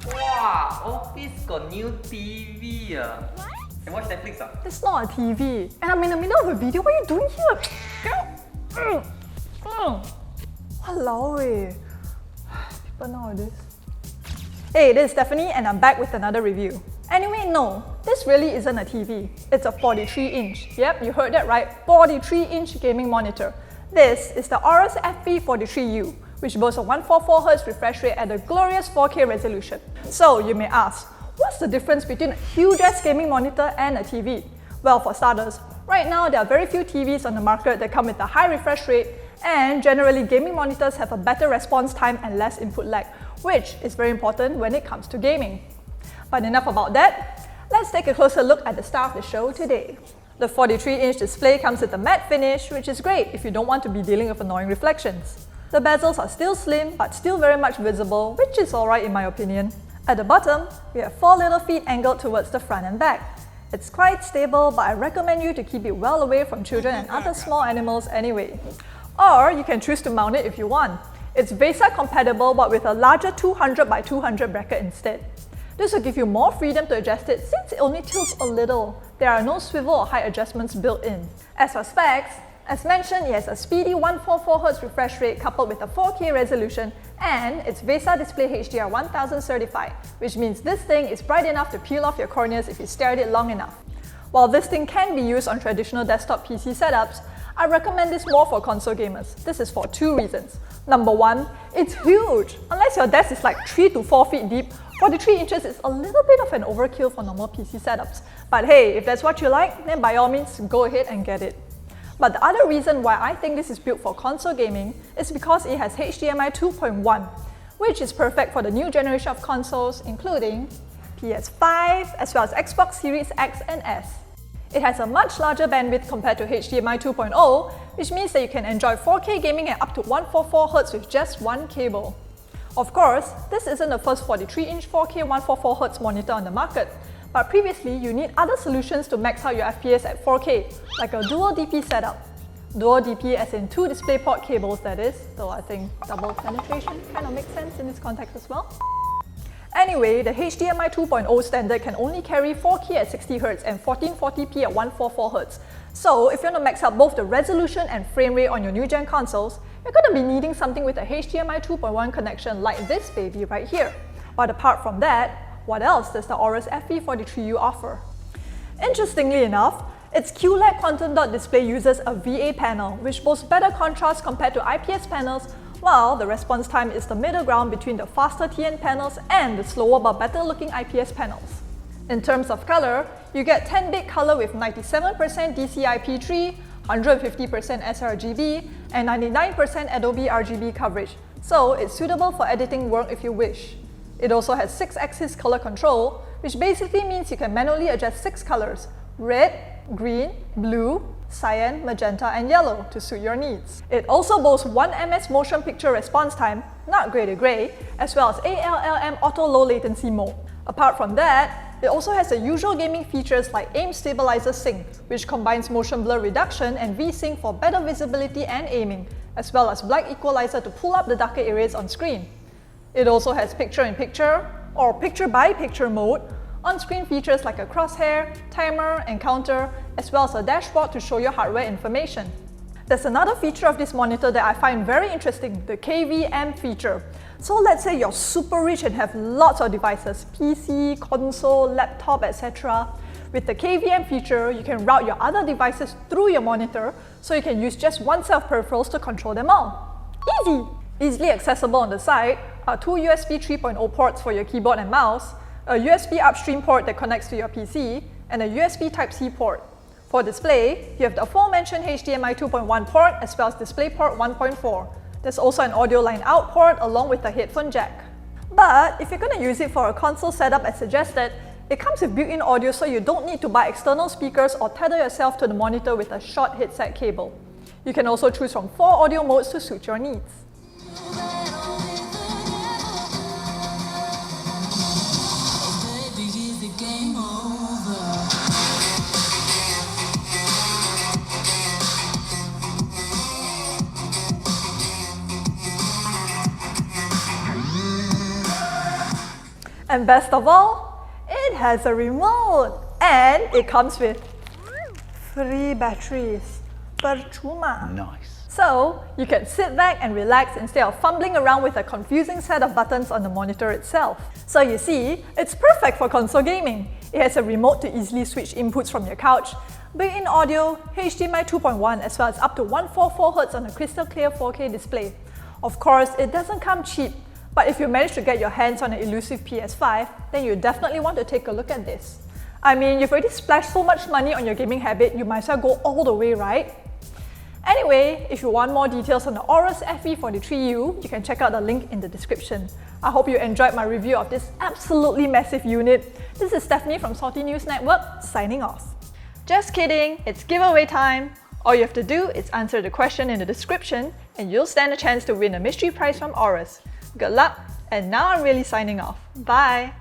Wow, Office got new TV. Can watch Netflix. It's not a TV. And I'm in the middle of a video. What are you doing here? Walao eh. People nowadays. Hey, this is Stephanie and I'm back with another review. Anyway, no, this really isn't a TV. It's a 43-inch. Yep, you heard that right, 43-inch gaming monitor. This is the Aorus FV43U, which boasts a 144Hz refresh rate at a glorious 4K resolution. So you may ask, what's the difference between a huge-ass gaming monitor and a TV? Well, for starters, right now there are very few TVs on the market that come with a high refresh rate, and generally gaming monitors have a better response time and less input lag, which is very important when it comes to gaming. But enough about that, let's take a closer look at the star of the show today. The 43-inch display comes with a matte finish, which is great if you don't want to be dealing with annoying reflections. The bezels are still slim, but still very much visible, which is alright in my opinion. At the bottom, we have 4 little feet angled towards the front and back. It's quite stable, but I recommend you to keep it well away from children and other small animals anyway. Or you can choose to mount it if you want. It's VESA compatible, but with a larger 200 by 200 bracket instead. This will give you more freedom to adjust it since it only tilts a little. There are no swivel or height adjustments built in. As for specs, as mentioned, it has a speedy 144Hz refresh rate coupled with a 4K resolution, and it's VESA Display HDR 1000 certified, which means this thing is bright enough to peel off your corneas if you stare at it long enough. While this thing can be used on traditional desktop PC setups, I recommend this more for console gamers. This is for 2 reasons. Number 1, it's huge! Unless your desk is like 3 to 4 feet deep, 43 inches is a little bit of an overkill for normal PC setups. But hey, if that's what you like, then by all means go ahead and get it. But the other reason why I think this is built for console gaming is because it has HDMI 2.1, which is perfect for the new generation of consoles, including PS5 as well as Xbox Series X and S. It has a much larger bandwidth compared to HDMI 2.0, which means that you can enjoy 4K gaming at up to 144Hz with just one cable. Of course, this isn't the first 43-inch 4K 144Hz monitor on the market, but previously you need other solutions to max out your FPS at 4K, like a dual DP setup. Dual DP as in 2 DisplayPort cables, that is, though I think double penetration kind of makes sense in this context as well. Anyway, the HDMI 2.0 standard can only carry 4K at 60Hz and 1440p at 144Hz. So if you want to max out both the resolution and frame rate on your new gen consoles, you're going to be needing something with a HDMI 2.1 connection like this baby right here. But apart from that, what else does the Aorus FV43U offer? Interestingly enough, its QLED quantum dot display uses a VA panel, which boasts better contrast compared to IPS panels, while the response time is the middle ground between the faster TN panels and the slower but better looking IPS panels. In terms of color, you get 10-bit color with 97% DCI-P3, 150% sRGB, and 99% Adobe RGB coverage, so it's suitable for editing work if you wish. It also has 6-axis color control, which basically means you can manually adjust 6 colors: red, green, blue, cyan, magenta, and yellow to suit your needs. It also boasts 1 ms motion picture response time, not gray to gray, as well as ALLM auto low latency mode. Apart from that, it also has the usual gaming features like Aim Stabilizer Sync, which combines motion blur reduction and V-Sync for better visibility and aiming, as well as Black Equalizer to pull up the darker areas on screen. It also has picture-in-picture or picture-by-picture mode, on-screen features like a crosshair, timer, and counter, as well as a dashboard to show your hardware information. There's another feature of this monitor that I find very interesting, the KVM feature. So let's say you're super rich and have lots of devices, PC, console, laptop, etc. With the KVM feature, you can route your other devices through your monitor, so you can use just one set of peripherals to control them all. Easy! Easily accessible on the side are 2 USB 3.0 ports for your keyboard and mouse, a USB upstream port that connects to your PC, and a USB Type-C port. For display, you have the aforementioned HDMI 2.1 port as well as DisplayPort 1.4. There's also an audio line out port along with a headphone jack. But if you're going to use it for a console setup as suggested, it comes with built-in audio, so you don't need to buy external speakers or tether yourself to the monitor with a short headset cable. You can also choose from 4 audio modes to suit your needs. And best of all, it has a remote and it comes with free batteries. Percuma. Nice. So, you can sit back and relax instead of fumbling around with a confusing set of buttons on the monitor itself. So you see, it's perfect for console gaming. It has a remote to easily switch inputs from your couch, built-in audio, HDMI 2.1 as well as up to 144Hz on a crystal clear 4K display. Of course, it doesn't come cheap, but if you manage to get your hands on an elusive PS5, then you definitely want to take a look at this. I mean, you've already splashed so much money on your gaming habit, you might as well go all the way, right? Anyway, if you want more details on the Aorus FV43U, you can check out the link in the description. I hope you enjoyed my review of this absolutely massive unit. This is Stephanie from Salty News Network, signing off. Just kidding, it's giveaway time! All you have to do is answer the question in the description and you'll stand a chance to win a mystery prize from Aorus. Good luck, and now I'm really signing off. Bye!